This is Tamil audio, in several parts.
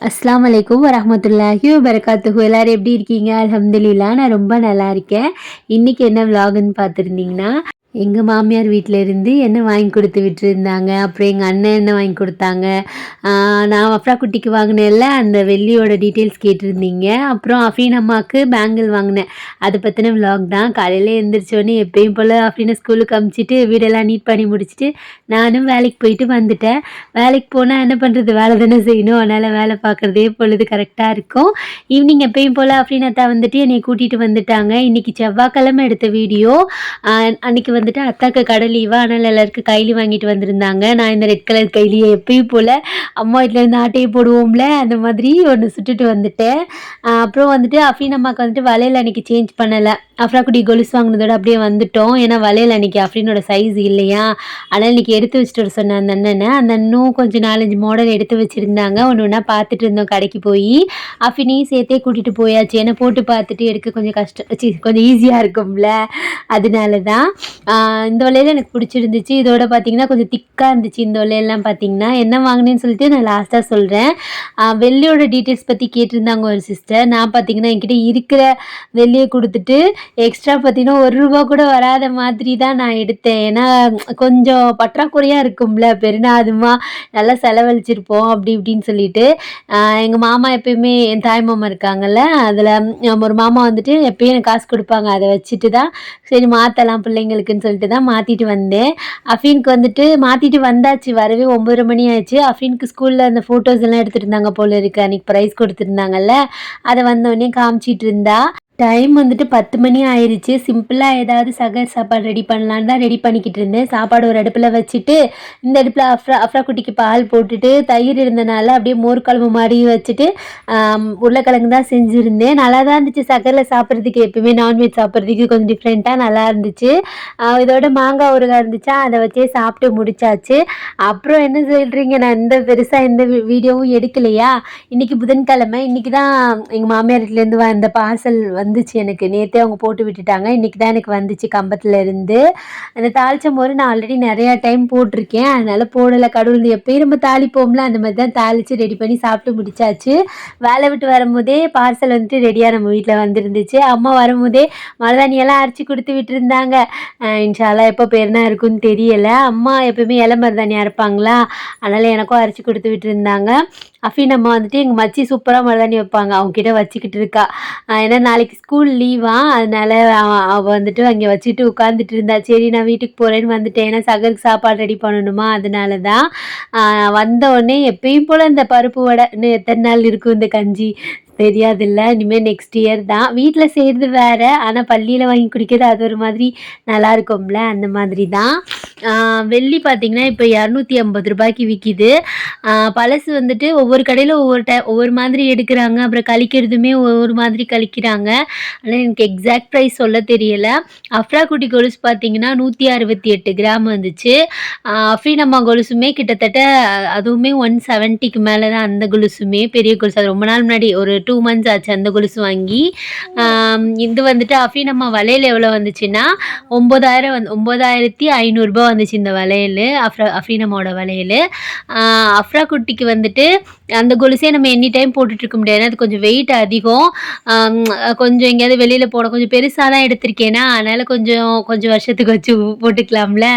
அஸ்ஸலாமு அலைக்கும் வரஹ்மத்துல்லாஹி வபரகாத்துஹு. எல்லாரும் எப்படி இருக்கீங்க? அல்ஹம்துலில்லாஹ் நான் ரொம்ப நல்லா இருக்கேன். இன்னைக்கு என்ன விலாகுன்னு பார்த்துருந்தீங்கன்னா, எங்கள் மாமியார் வீட்டில் இருந்து என்ன வாங்கி கொடுத்து விட்டுருந்தாங்க. அப்புறம் எங்கள் அண்ணன் என்ன வாங்கி கொடுத்தாங்க. நான் அஃப்ரா குட்டிக்கு வாங்கினேன்ல அந்த வெள்ளியோட டீட்டெயில்ஸ் கேட்டிருந்தீங்க. அப்புறம் அஃபீன் அம்மாவுக்கு பேங்கிள் வாங்கினேன். அதை பற்றின விலாக் தான். காலையில் எழுந்திரிச்சோடனே எப்பயும் போல் அஃபீனை ஸ்கூலுக்கு அமுச்சிட்டு வீடெல்லாம் நீட் பண்ணி முடிச்சுட்டு நானும் வேலைக்கு போயிட்டு வந்துட்டேன். வேலைக்கு போனால் என்ன பண்ணுறது, வேலை தானே செய்யணும். அதனால் வேலை பார்க்குறதே பொழுது கரெக்டாக இருக்கும். ஈவினிங் எப்பயும் போல் அஃபீன் அத்தா வந்துட்டு என்னை கூட்டிகிட்டு வந்துட்டாங்க. இன்றைக்கி செவ்வாய்க்கிழமை எடுத்த வீடியோ. அன்றைக்கி வந்துட்டு அத்தாக்கு கடை லீவா, அதனால் எல்லாருக்கும் கைலி வாங்கிட்டு வந்திருந்தாங்க. நான் இந்த ரெட் கலர் கைலியை எப்பயும் போல் அம்மா வீட்டிலேருந்து ஆட்டையை போடுவோம்ல அந்த மாதிரி ஒன்று சுட்டுட்டு வந்துட்டேன். அப்புறம் வந்துட்டு அஃபீன் அம்மாவுக்கு வந்துட்டு வளையல் அன்றைக்கி சேஞ்ச் பண்ணலை. அஃப்ரா குட்டி கொலுசு வாங்கினதோட அப்படியே வந்துட்டோம். ஏன்னா வளையல் அன்றைக்கி அஃப்ரீனோட சைஸ் இல்லையா, அதனால் இன்றைக்கி எடுத்து வச்சுட்டு வர சொன்னேன் அந்த அண்ணனை. அந்த அண்ணனும் கொஞ்சம் 4-5 மாடல் எடுத்து வச்சுருந்தாங்க. ஒன்று ஒன்றா பார்த்துட்டு இருந்தோம். கடைக்கு போய் அஃபீனையும் சேர்த்தே கூட்டிகிட்டு போயாச்சு. ஏன்னா போட்டு பார்த்துட்டு எடுக்க கொஞ்சம் கொஞ்சம் ஈஸியாக இருக்கும்ல, அதனால தான். இந்த வளையல் எனக்கு பிடிச்சிருந்துச்சு. இதோட பார்த்தீங்கன்னா கொஞ்சம் திக்காக இருந்துச்சு. இந்த வளையல்லாம் பார்த்தீங்கன்னா என்ன வாங்கினேன்னு சொல்லிட்டு நான் லாஸ்ட்டாக சொல்கிறேன். வெள்ளியோட டீட்டெயில்ஸ் பற்றி கேட்டிருந்தாங்க ஒரு சிஸ்டர். நான் பார்த்தீங்கன்னா என்கிட்ட இருக்கிற வெள்ளியை கொடுத்துட்டு எக்ஸ்ட்ரா பார்த்தீங்கன்னா ₹1 கூட வராத மாதிரி தான் நான் எடுத்தேன். ஏன்னா கொஞ்சம் பற்றாக்குறையாக இருக்கும்ல, பெருநாதுமா நல்லா செலவழிச்சிருப்போம் அப்படி இப்படின்னு சொல்லிட்டு. எங்கள் மாமா எப்பயுமே என் தாய் மாமா இருக்காங்கல்ல, அதில் ஒரு மாமா வந்துட்டு எப்பயும் எனக்கு காசு கொடுப்பாங்க. அதை வச்சுட்டு தான் சரி மாற்றலாம் பிள்ளைங்களுக்குன்னு சொல்லிட்டு தான் மாற்றிட்டு வந்தேன். அஃபீனுக்கு வந்துட்டு மாற்றிட்டு வந்தாச்சு. வரவே 9:30 மணி ஆயிடுச்சு. அஃபீனுக்கு ஸ்கூலில் அந்த ஃபோட்டோஸ் எல்லாம் எடுத்துகிட்டு இருந்தாங்க போல இருக்குது. அன்றைக்கி ப்ரைஸ் கொடுத்துருந்தாங்கல்ல, அதை வந்தோடனே காமிச்சிட்டு இருந்தா. டைம் வந்துட்டு 10 மணி ஆயிடுச்சு. சிம்பிளாக ஏதாவது சகர் சாப்பாடு ரெடி பண்ணலான்னு தான் ரெடி பண்ணிக்கிட்டு இருந்தேன். சாப்பாடு ஒரு அடுப்பில் வச்சுட்டு இந்த அடுப்பில் அஃப்ரா குட்டிக்கு பால் போட்டுட்டு தயிர் இருந்தனால அப்படியே மோர் குழம்பு மாதிரி வச்சுட்டு உருளைக்கிழங்கு தான் செஞ்சுருந்தேன். நல்லா தான் இருந்துச்சு. சகரில் சாப்பிட்றதுக்கு எப்பயுமே நான்வெஜ் சாப்பிட்றதுக்கு கொஞ்சம் டிஃப்ரெண்ட்டாக நல்லா இருந்துச்சு. இதோட மாங்காய் ஊறுகாய் இருந்துச்சா, அதை வச்சே சாப்பிட்டு முடிச்சாச்சு. அப்புறம் என்ன சொல்கிறீங்க, நான் இந்த பெருசாக எந்த வீடியோவும் எடுக்கலையா. இன்றைக்கி புதன்கிழமை. இன்றைக்கி தான் எங்கள் மாமியார் வீட்டிலேருந்து வந்த பார்சல் வந்துச்சு. எனக்கு நேற்றே அவங்க போட்டு விட்டுட்டாங்க. இன்றைக்கி தான் எனக்கு வந்துச்சு கம்பத்தில் இருந்து. அந்த தாளிச்ச மோர் நான் ஆல்ரெடி நிறையா டைம் போட்டிருக்கேன், அதனால் போடலை. கடவுள் எப்பயும் நம்ம தாளிப்போம்ல, அந்த மாதிரி தான் தாளித்து ரெடி பண்ணி சாப்பிட்டு முடிச்சாச்சு. வேலை விட்டு வரும்போதே பார்சல் வந்துட்டு ரெடியாக நம்ம வீட்டில் வந்துருந்துச்சு. அம்மா வரும்போதே மருதாணியெல்லாம் அரைச்சி கொடுத்து விட்டுருந்தாங்க. இன்ஷால்லா எப்போ பெருனா இருக்குன்னு தெரியலை. அம்மா எப்பயுமே இலை மருதாணி அரைப்பாங்களா, அதனால் எனக்கும் அரைச்சி கொடுத்து விட்டுருந்தாங்க. அஃபீன் அம்மா வந்துட்டு எங்கள் மச்சி சூப்பராக மருதாணி வைப்பாங்க, அவங்ககிட்ட வச்சுக்கிட்டு இருக்கா. ஏன்னா நாளைக்கு ஸ்கூல் லீவா, அதனால் அவள் வந்துட்டு அங்கே வச்சுட்டு உட்காந்துட்டு இருந்தா. சரி நான் வீட்டுக்கு போகிறேன்னு வந்துட்டேன். ஏன்னா சகருக்கு சாப்பாடு ரெடி பண்ணணுமா, அதனால தான். வந்தோடனே எப்பயும் போல் இந்த பருப்பு வடை இன்னும் எத்தனை நாள் இருக்கும் இந்த கஞ்சி தெரியாதில்ல. இனிமேல் நெக்ஸ்ட் இயர் தான். வீட்டில் செய்கிறது வேறு, ஆனால் பள்ளியில் வாங்கி குடிக்கிறது அது ஒரு மாதிரி நல்லா இருக்கும்ல, அந்த மாதிரி தான். வெள்ளி பார்த்திங்கன்னா இப்போ ₹250 விற்கிது. பழசு வந்துட்டு ஒவ்வொரு கடையில் ஒவ்வொரு மாதிரி எடுக்கிறாங்க. அப்புறம் கழிக்கிறதுமே ஒவ்வொரு மாதிரி கழிக்கிறாங்க. ஆனால் எனக்கு எக்ஸாக்ட் ப்ரைஸ் சொல்ல தெரியலை. அஃப்ரா குட்டி கொலுசு பார்த்திங்கன்னா 168 கிராம் வந்துச்சு. அஃபீன் அம்மா கொலுசுமே கிட்டத்தட்ட அதுவுமே 170க்கு மேலே தான். அந்த கொலுசுமே பெரிய கொலுசு, அது ரொம்ப நாள் முன்னாடி ஒரு 2 months ஆச்சு அந்த கொலுசு வாங்கி. இது வந்துட்டு அஃபீன் அம்மா வளையல் எவ்வளோ வந்துச்சுன்னா 9,500 வந்துச்சு இந்த வளையல். அஃபீன் அம்மாவோட வளையல். அஃப்ரா குட்டிக்கு வந்துட்டு அந்த கொலுசே நம்ம எனி டைம் போட்டுட்ருக்க முடியாது, அது கொஞ்சம் வெயிட் அதிகம். கொஞ்சம் எங்கேயாவது வெளியில் போட கொஞ்சம் பெருசாக தான் எடுத்திருக்கேன்னா, அதனால் கொஞ்சம் வருஷத்துக்கு வச்சு போட்டுக்கலாம்ல,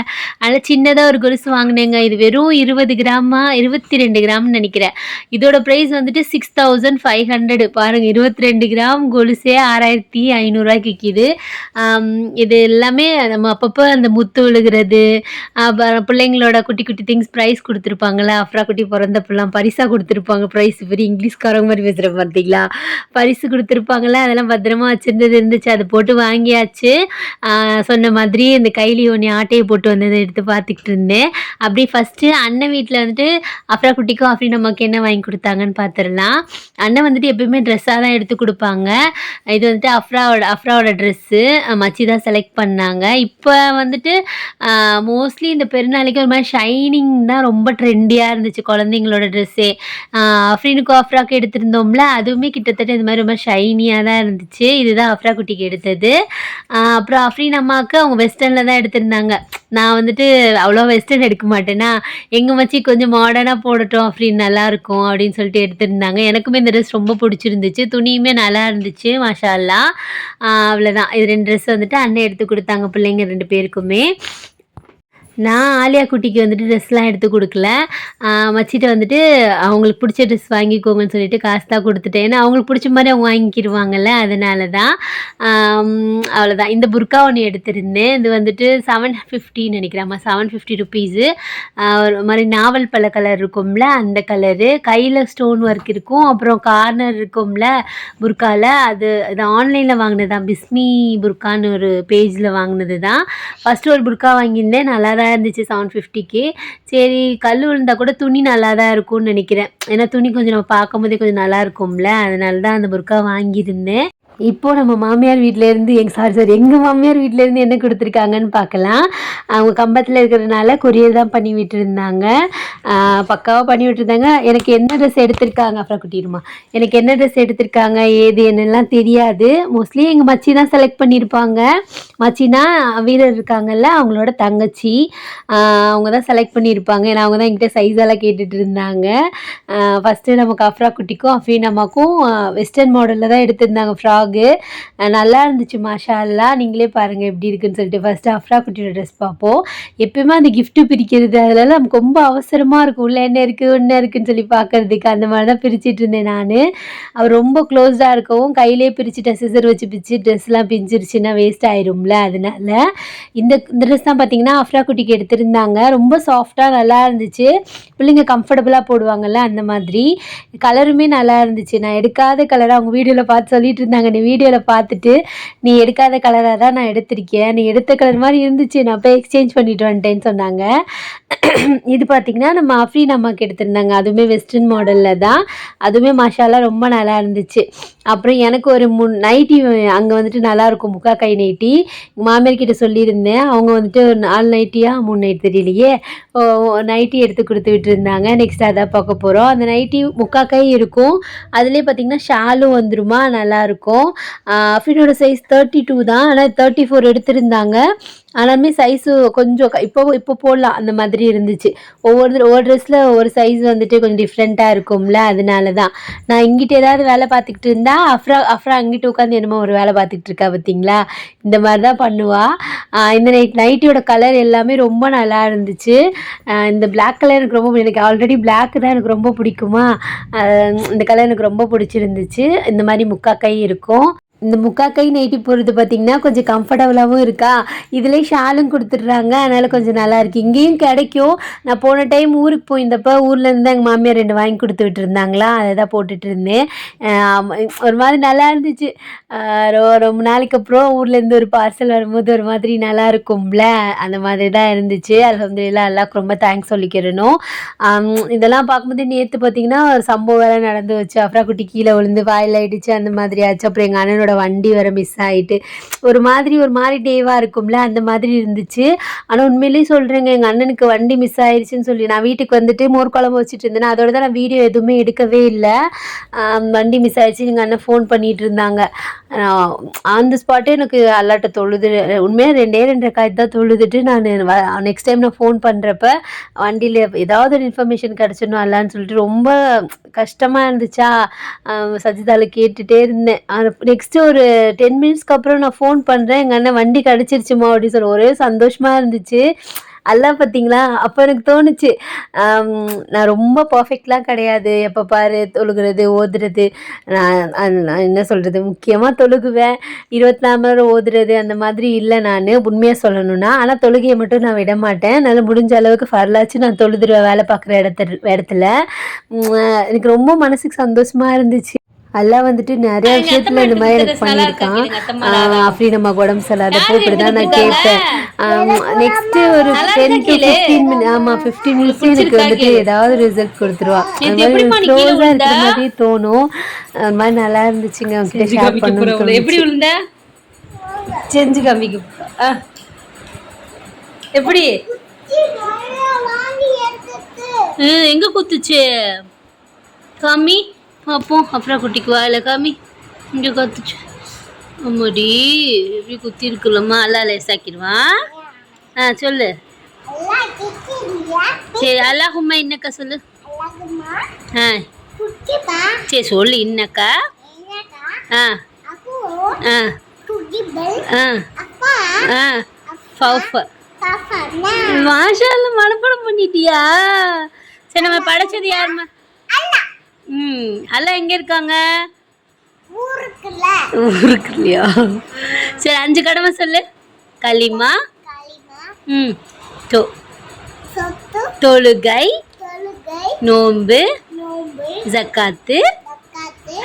அதனால் சின்னதாக ஒரு கொலுசு வாங்கினேங்க. இது வெறும் 20 கிராமா 22 கிராம்னு நினைக்கிறேன். இதோட ப்ரைஸ் வந்துட்டு 6500. பாருங்கள், 22 கிராம் கொலுசே 6500 விற்கிது. இது எல்லாமே நம்ம அப்பப்போ அந்த முத்து விழுகிறது, பிள்ளைங்களோட குட்டி குட்டி திங்ஸ் ப்ரைஸ் கொடுத்துருப்பாங்களா, அஃப்ரா குட்டி பிறந்தப்பெல்லாம் பரிசாக கொடுத்துருப்பாங்க. ப்ரைஸ் பெரிய இங்கிலீஷ்காரங்க மாதிரி பேசுகிறேன் பார்த்தீங்களா, பரிசு கொடுத்துருப்பாங்களா, அதெல்லாம் பத்திரமா இருந்துச்சு. அதை போட்டு வாங்கியாச்சு. சொன்ன மாதிரி இந்த கைலி ஒன்று ஆட்டையை போட்டு வந்ததை எடுத்து பார்த்துக்கிட்டு இருந்தேன். அப்படி ஃபஸ்ட்டு அண்ணன் வீட்டில் வந்துட்டு அஃப்ரா குட்டிக்கும் அஃப்ரீன் அம்மாவுக்கு என்ன வாங்கி கொடுத்தாங்கன்னு பார்த்துடலாம். அண்ணன் வந்துட்டு எப்பயுமே எப்பயுமே ட்ரெஸ்ஸாக தான் எடுத்து கொடுப்பாங்க. இது வந்துட்டு அஃப்ராவோட ட்ரெஸ்ஸு மச்சி தான் செலக்ட் பண்ணாங்க. இப்போ வந்துட்டு மோஸ்ட்லி இந்த பெருநாளைக்கு ஒரு மாதிரி ஷைனிங் தான் ரொம்ப ட்ரெண்டியாக இருந்துச்சு குழந்தைங்களோட ட்ரெஸ்ஸே. அஃப்ரீனுக்கும் அஃப்ராக்கு எடுத்திருந்தோம்ல, அதுவுமே கிட்டத்தட்ட இந்த மாதிரி ரொம்ப ஷைனியாக தான் இருந்துச்சு. இதுதான் அஃப்ரா குட்டிக்கு எடுத்தது. அப்புறம் அஃப்ரீன் அம்மாவுக்கு அவங்க வெஸ்டர்னில் தான் எடுத்திருந்தாங்க. நான் வந்துட்டு அவ்வளோ வெஸ்டர்ன் எடுக்க மாட்டேன்னா, எங்கள் மச்சி கொஞ்சம் மாடர்னாக போடட்டும் அஃப்ரீன் நல்லாயிருக்கும் அப்படின்னு சொல்லிட்டு எடுத்திருந்தாங்க. எனக்குமே இந்த ட்ரெஸ் ரொம்ப பிடிச்சிருந்துச்சு. துணியுமே நல்லா இருந்துச்சு மாஷா அல்லாஹ். அவ்வளோதான். இது 2 ட்ரெஸ் வந்துட்டு அண்ணன் எடுத்து கொடுத்தாங்க பிள்ளைங்க 2 பேருக்குமே. நான் ஆலியா குட்டிக்கு வந்துட்டு ட்ரெஸ்லாம் எடுத்து கொடுக்கல. மச்சிட்ட வந்துட்டு அவங்களுக்கு பிடிச்ச ட்ரெஸ் வாங்கிக்கோங்கன்னு சொல்லிட்டு காசு தான் கொடுத்துட்டேன். ஏன்னா அவங்களுக்கு பிடிச்ச மாதிரி அவங்க வாங்கிக்கிடுவாங்கல்ல, அதனால தான். அவ்வளோதான். இந்த புர்கா ஒன்று எடுத்திருந்தேன். இது வந்துட்டு 750 நினைக்கிறேன். 750 ருப்பீஸு. ஒரு மாதிரி நாவல் பழ கலர் இருக்கும்ல, அந்த கலரு. கையில் ஸ்டோன் ஒர்க் இருக்கும். அப்புறம் கார்னர் இருக்கும்ல புர்காவில், அது ஆன்லைனில் வாங்கினது தான். பிஸ்மி புர்கான்னு ஒரு பேஜில் வாங்கினது தான். ஃபஸ்ட்டு ஒரு புர்கா வாங்கியிருந்தேன். நல்லா தான் இருந்துச்சு 750க்கு. சரி, கல் விழுந்தா கூட துணி நல்லா தான் இருக்கும்னு நினைக்கிறேன். ஏன்னா துணி கொஞ்சம் நம்ம பார்க்கும்போதே கொஞ்சம் நல்லா இருக்கும்ல, அதனால தான் அந்த புர்கா வாங்கியிருந்தேன். இப்போது நம்ம மாமியார் வீட்டிலேருந்து எங்கள் மாமியார் வீட்டிலேருந்து என்ன கொடுத்துருக்காங்கன்னு பார்க்கலாம். அவங்க கம்பத்தில் இருக்கிறதுனால கொரியர் தான் பண்ணி விட்டுருந்தாங்க. பக்காவாக பண்ணி விட்டுருந்தாங்க. எனக்கு என்ன ட்ரெஸ் எடுத்திருக்காங்க அப்புறம் குட்டிடுமா, எனக்கு என்ன ட்ரெஸ் எடுத்திருக்காங்க ஏது என்னெல்லாம் தெரியாது. மோஸ்ட்லி எங்கள் மச்சி தான் செலக்ட் பண்ணியிருப்பாங்க. மச்சினா வீரர் இருக்காங்கல்ல, அவங்களோட தங்கச்சி. அவங்க தான் செலக்ட் பண்ணியிருப்பாங்க. ஏன்னா அவங்க தான் என்கிட்ட சைஸெல்லாம் கேட்டுட்டு இருந்தாங்க. ஃபஸ்ட்டு நமக்கு அஃப்ரா குட்டிக்கும் அஃப்ரீன் அம்மாக்கும் வெஸ்டர்ன் மாடலில் தான் எடுத்திருந்தாங்க ஃப்ராக். நல்லா இருந்துச்சு மாஷா அல்லாஹ். நீங்களே பாருங்கள் எப்படி இருக்குன்னு சொல்லிட்டு. ஃபஸ்ட்டு அஃப்ரா குட்டியோட ட்ரெஸ் பார்ப்போம். எப்பயுமே அந்த கிஃப்ட்டு பிரிக்கிறது அதெல்லாம் நமக்கு ரொம்ப அவசரமாக இருக்கும். உள்ள என்ன இருக்குது ஒன்று இருக்குன்னு சொல்லி பார்க்கறதுக்கு. அந்த மாதிரி தான் பிரிச்சுட்டு இருந்தேன் நான். அவர் ரொம்ப க்ளோஸ்டாக இருக்கவும் கையிலே பிரிச்சுட்டேன். சிசர் வச்சு பிரித்து ட்ரெஸ்லாம் பிஞ்சிருச்சுன்னா வேஸ்ட் ஆயிரும்ல, அதனால. இந்த ட்ரெஸ் தான் பார்த்தீங்கன்னா அஃப்ரா குட்டிக்கு எடுத்திருந்தாங்க. ரொம்ப சாஃப்டாக நல்லா இருந்துச்சு. பிள்ளைங்க கம்ஃபர்டபுளாக போடுவாங்கள்ல, அந்த மாதிரி. கலருமே நல்லா இருந்துச்சு. நான் எடுக்காத கலராக அவங்க வீடியோவில் பார்த்து சொல்லிட்டு இருந்தாங்க. நீ வீடியோவில் பார்த்துட்டு நீ எடுக்காத கலராக தான் நான் எடுத்திருக்கேன், நீ எடுத்த கலர் மாதிரி இருந்துச்சு, நான் போய் எக்ஸ்சேஞ்ச் பண்ணிட்டு வந்துட்டேன்னு சொன்னாங்க. இது பார்த்திங்கன்னா நம்ம அஃப்ரீன் அம்மாவுக்கு எடுத்திருந்தாங்க. அதுவுமே வெஸ்டர்ன் மாடலில் தான். அதுவுமே மாஷாலா ரொம்ப நல்லா இருந்துச்சு. அப்புறம் எனக்கு ஒரு நைட்டி அங்கே வந்துட்டு நல்லாயிருக்கும், முக்கா கை நைட்டி. மாமியார்கிட்ட சொல்லியிருந்தேன். அவங்க வந்துட்டு 4 நைட்டியா 3 நைட்டி தெரியலையே, நைட்டி எடுத்து கொடுத்து விட்டுருந்தாங்க. நெக்ஸ்ட் அதான் பார்க்க போகிறோம். அந்த நைட்டி முக்கா கை இருக்கும். அதுலேயே பார்த்திங்கன்னா ஷாலும் வந்துருமா, நல்லாயிருக்கும். அஃப்ரீனோட சைஸ் 32 தான், ஆனால் 34 எடுத்திருந்தாங்க. ஆனாலுமே சைஸு கொஞ்சம் இப்போ போடலாம் அந்த மாதிரி இருந்துச்சு. ஒவ்வொரு ட்ரெஸ்ஸில் ஒவ்வொரு சைஸ் வந்துட்டு கொஞ்சம் டிஃப்ரெண்ட்டாக இருக்கும்ல, அதனால தான். நான் இங்கிட்ட ஏதாவது வேலை பார்த்துக்கிட்டு இருந்தால் அஃப்ரா அங்கிட்டு உட்காந்து என்னமோ ஒரு வேலை பார்த்துக்கிட்டு இருக்கா பார்த்தீங்களா, இந்த மாதிரி தான் பண்ணுவாள். இந்த நைட்டியோட கலர் எல்லாமே ரொம்ப நல்லா இருந்துச்சு. இந்த பிளாக் கலர் எனக்கு ஆல்ரெடி பிளாக் தான் எனக்கு ரொம்ப பிடிக்குமா, இந்த கலர் எனக்கு ரொம்ப பிடிச்சிருந்துச்சு. இந்த மாதிரி முக்கா கை இருக்கும். இந்த முக்கா கை நைட்டி போடுறது பார்த்திங்கன்னா கொஞ்சம் கம்ஃபர்டபுளாகவும் இருக்கா. இதிலே ஷாலும் கொடுத்துட்றாங்க, அதனால் கொஞ்சம் நல்லா இருக்குது. இங்கேயும் கிடைக்கும். நான் போன டைம் ஊருக்கு போயிருந்தப்போ ஊர்லேருந்து எங்கள் மாமியார் 2 வாங்கி கொடுத்து விட்டுருந்தாங்களா, அதை தான் போட்டுட்டு இருந்தேன். ஒரு மாதிரி நல்லா இருந்துச்சு. ரொம்ப நாளைக்கு அப்புறம் ஊர்லேருந்து ஒரு பார்சல் வரும்போது ஒரு மாதிரி நல்லா இருக்கும்ல, அந்த மாதிரி தான் இருந்துச்சு. அல்ஹம்துலில்லாஹ், அல்லாஹ்க்கு ரொம்ப தேங்க்ஸ் சொல்லிக்கிறணும். இதெல்லாம் பார்க்கும்போது நேற்று பார்த்திங்கன்னா ஒரு சம்பவம் வேறு நடந்து வச்சு. அஃப்ரா குட்டி கீழே விழுந்து வாயில் ஆயிடுச்சு, அந்த மாதிரி ஆச்சு. அப்புறம் எங்கள் அண்ணனோட வண்டி வர மிஸ் ஆகிட்டு ஒரு மாதிரி டேவாக இருக்கும்ல, அந்த மாதிரி இருந்துச்சு. ஆனால் உண்மையிலேயே சொல்கிறேங்க, எங்கள் அண்ணனுக்கு வண்டி மிஸ் ஆயிடுச்சுன்னு சொல்லி நான் வீட்டுக்கு வந்துட்டு மோர் குழம்பு வச்சுட்டு இருந்தேன். அதோட தான் நான் வீடியோ எதுவுமே எடுக்கவே இல்லை. வண்டி மிஸ் ஆயிடுச்சு, எங்கள் அண்ணன் ஃபோன் பண்ணிகிட்டு இருந்தாங்க. ஆன் தி ஸ்பாட்டே எனக்கு அல்லாட்ட தொழுது. உண்மையாக 2 காய்ச்சி தான் தொழுதுட்டு நான் நெக்ஸ்ட் டைம் நான் ஃபோன் பண்ணுறப்ப வண்டியில் ஏதாவது ஒரு இன்ஃபர்மேஷன் கிடச்சிடணும் அல்லான்னு சொல்லிட்டு ரொம்ப கஷ்டமாக இருந்துச்சா. சஜிதாவில் கேட்டுகிட்டே இருந்தேன். நெக்ஸ்ட்டு ஒரு 10 மினிட்ஸ்க்கு அப்புறம் நான் ஃபோன் பண்ணுறேன். எங்கள் அண்ணன் வண்டி கிடச்சிருச்சுமா அப்படின்னு சொல்லி ஒரே சந்தோஷமாக இருந்துச்சு. எல்லாம் பார்த்தீங்களா, அப்போ எனக்கு தோணுச்சு, நான் ரொம்ப பர்ஃபெக்ட்லாம் கிடையாது. எப்போ பாரு தொழுகிறது ஓதுறது, நான் என்ன சொல்கிறது, முக்கியமாக தொழுகுவேன். 24 மணி நேரம் ஓதுறது அந்த மாதிரி இல்லை நான், உண்மையாக சொல்லணும்னா. ஆனால் தொழுகையை மட்டும் நான் விட மாட்டேன். என்னால் முடிஞ்ச அளவுக்கு ஃபர்லாச்சு நான் தொழுதுருவேன் வேலை பார்க்குற இடத்துல. எனக்கு ரொம்ப மனசுக்கு சந்தோஷமாக இருந்துச்சு. அல்லாஹ் வந்துட்டு நிறைய விஷயத்துல இந்த மாதிரி எனக்கு பண்ணியிருக்கான். அப்படி நம்ம உடம்பு சரியில்லாதப்போ இப்படி தான் நான் கேட்பேன். நெக்ஸ்ட் ஒரு 10 to 15 மினிட் 15 மினிட்ஸ் எனக்கு வந்துட்டு ஏதாவது ரிசல்ட் கொடுத்துருவா. அது மாதிரி க்ளோஸாக இருக்கிற மாதிரி தோணும். அது மாதிரி நல்லா இருந்துச்சுங்க, அவங்ககிட்ட ஷேர் பண்ணணும். எப்படி விழுந்த செஞ்சு காமிக்க எப்படி எங்க குத்துச்சு காமி அப்போ அப்புறம் குட்டிக்கு வாயில காமி இங்க கத்துச்சு. அம்மாடி எப்படி குத்தி இருக்குல்லம்மா அல்லா லேசாக்கிடுவான். சொல்லு சரி அல்லாஹும்மா இன்னக்கா சொல்லு. சரி சொல்லு இன்னக்கா. மாஷால்ல மனப்பாடம் பண்ணிட்டியா? சரி நம்ம படைச்சது யாருமா? அல்ல எங்க இருக்காங்க? ஊருக்குலையா? சரி 5 கடமை சொல்லு. களிமா, தொழுகை, நோன்பு, ஜக்காத்து,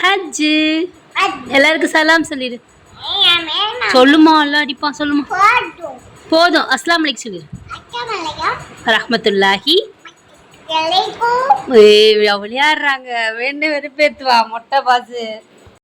ஹஜ்ஜு. எல்லாருக்கும் சலாம் சொல்லிடு. சொல்லுமா எல்லாம் அடிப்பான் சொல்லுமா. போதும் அஸ்லாம் அலைக்கும் சொல்லிடு. ரஹ்மத்துல்லாஹி விளையாடுறாங்க வேண்டு வெறுப்பேத்துவா மொட்டை பாசு.